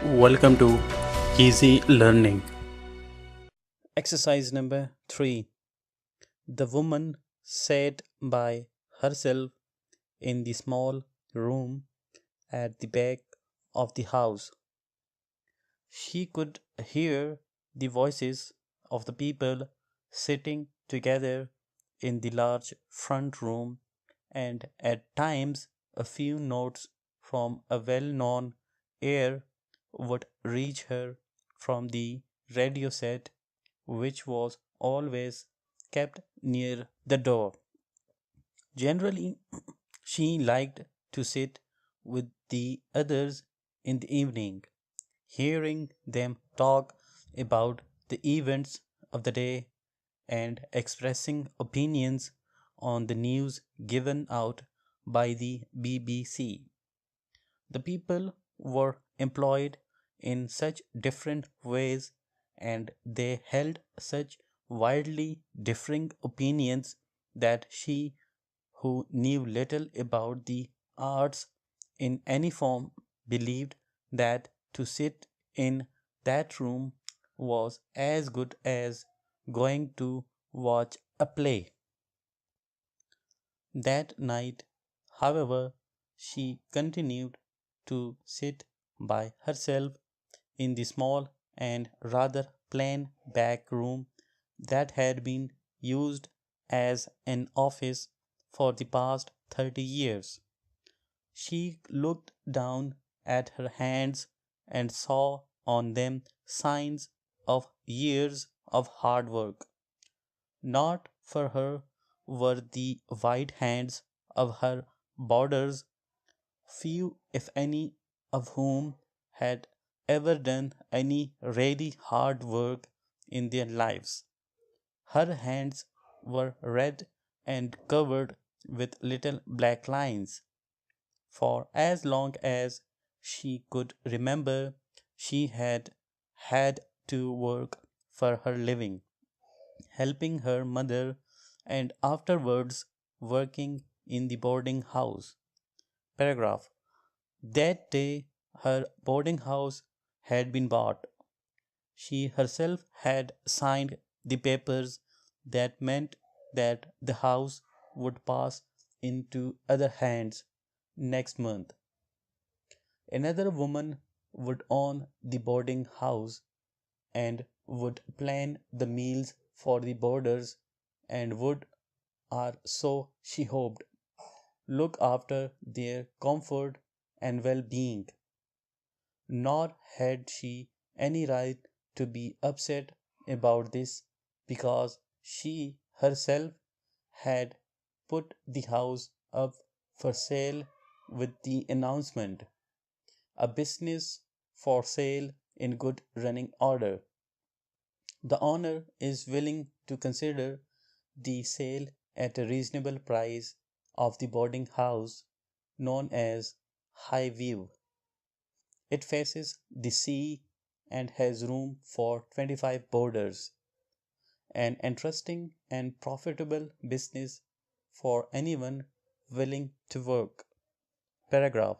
Welcome to Easy Learning. Exercise number 3. The woman sat by herself in the small room at the back of the house. She could hear the voices of the people sitting together in the large front room, and at times a few notes from a well known air would reach her from the radio set, which was always kept near the door. Generally, she liked to sit with the others in the evening, hearing them talk about the events of the day and expressing opinions on the news given out by the BBC. The people were employed in such different ways and they held such widely differing opinions that she, who knew little about the arts in any form, believed that to sit in that room was as good as going to watch a play. That night, however, she continued to sit by herself in the small and rather plain back room that had been used as an office for the past 30 years. She looked down at her hands and saw on them signs of years of hard work. Not for her were the white hands of her boarders, few if any of whom had ever done any really hard work in their lives. Her hands were red and covered with little black lines. For as long as she could remember, she had had to work for her living, helping her mother and afterwards working in the boarding house. Paragraph. That day her boarding house had been bought. She herself had signed the papers that meant that the house would pass into other hands next month. Another woman would own the boarding house and would plan the meals for the boarders and would, or so she hoped, look after their comfort and well being. Nor had she any right to be upset about this because she herself had put the house up for sale with the announcement, a business for sale in good running order. The owner is willing to consider the sale at a reasonable price of the boarding house known as High View. It faces the sea and has room for 25 boarders, an interesting and profitable business for anyone willing to work. Paragraph.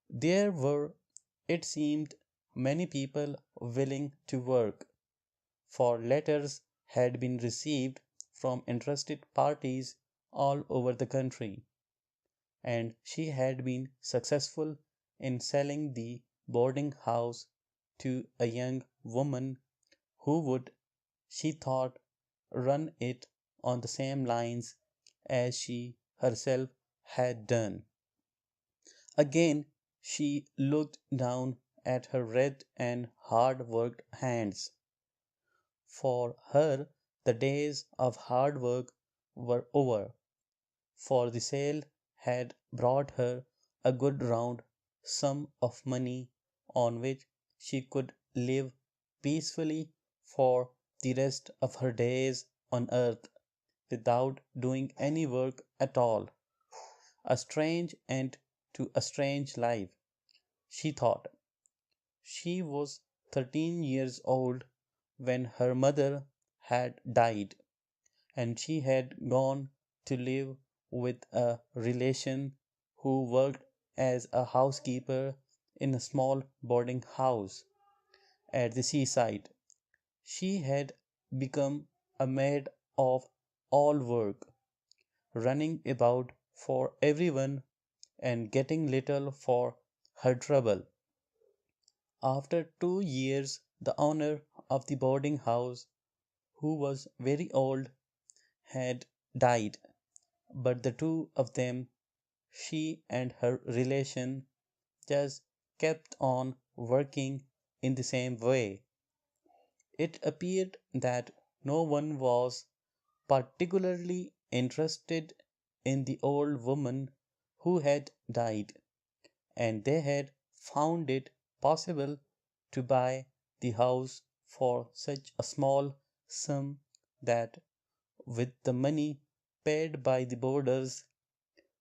There were, it seemed, many people willing to work, for letters had been received from interested parties all over the country, and she had been successful in selling the boarding house to a young woman who would, she thought, run it on the same lines as she herself had done. Again she looked down at her red and hard worked hands. For her the days of hard work were over, for the sale had brought her a good round sum of money on which she could live peacefully for the rest of her days on earth without doing any work at all. A strange end to a strange life, she thought. She was 13 years old when her mother had died, and she had gone to live with a relation who worked as a housekeeper in a small boarding house at the seaside. She had become a maid of all work, running about for everyone and getting little for her trouble. After 2 years, the owner of the boarding house, who was very old, had died, but the two of them, she and her relation, just kept on working in the same way. It appeared that no one was particularly interested in the old woman who had died, and they had found it possible to buy the house for such a small sum that with the money paid by the boarders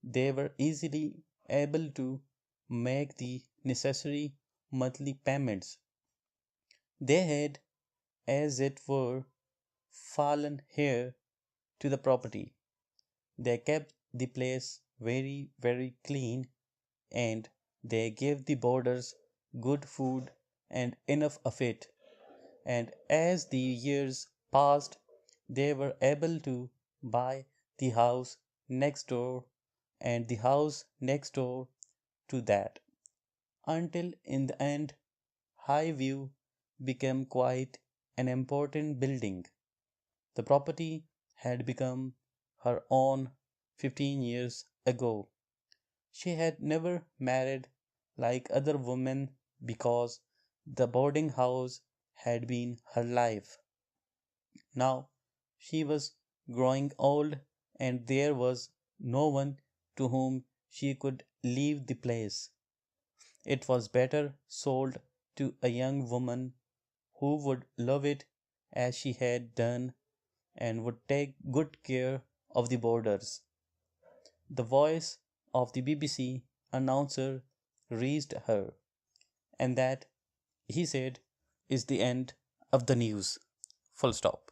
they were easily able to make the necessary monthly payments. They had, as it were, fallen heir to the property. They kept the place very, very clean, and they gave the boarders good food and enough of it. And as the years passed, they were able to buy the house next door and the house next door to that, until in the end, Highview became quite an important building. The property had become her own 15 years ago. She had never married like other women because the boarding house had been her life. Now she was growing old and there was no one to whom she could leave the place. It was better sold to a young woman who would love it as she had done and would take good care of the boarders. The voice of the BBC announcer reached her, and that, he said, is the end of the news. Full stop.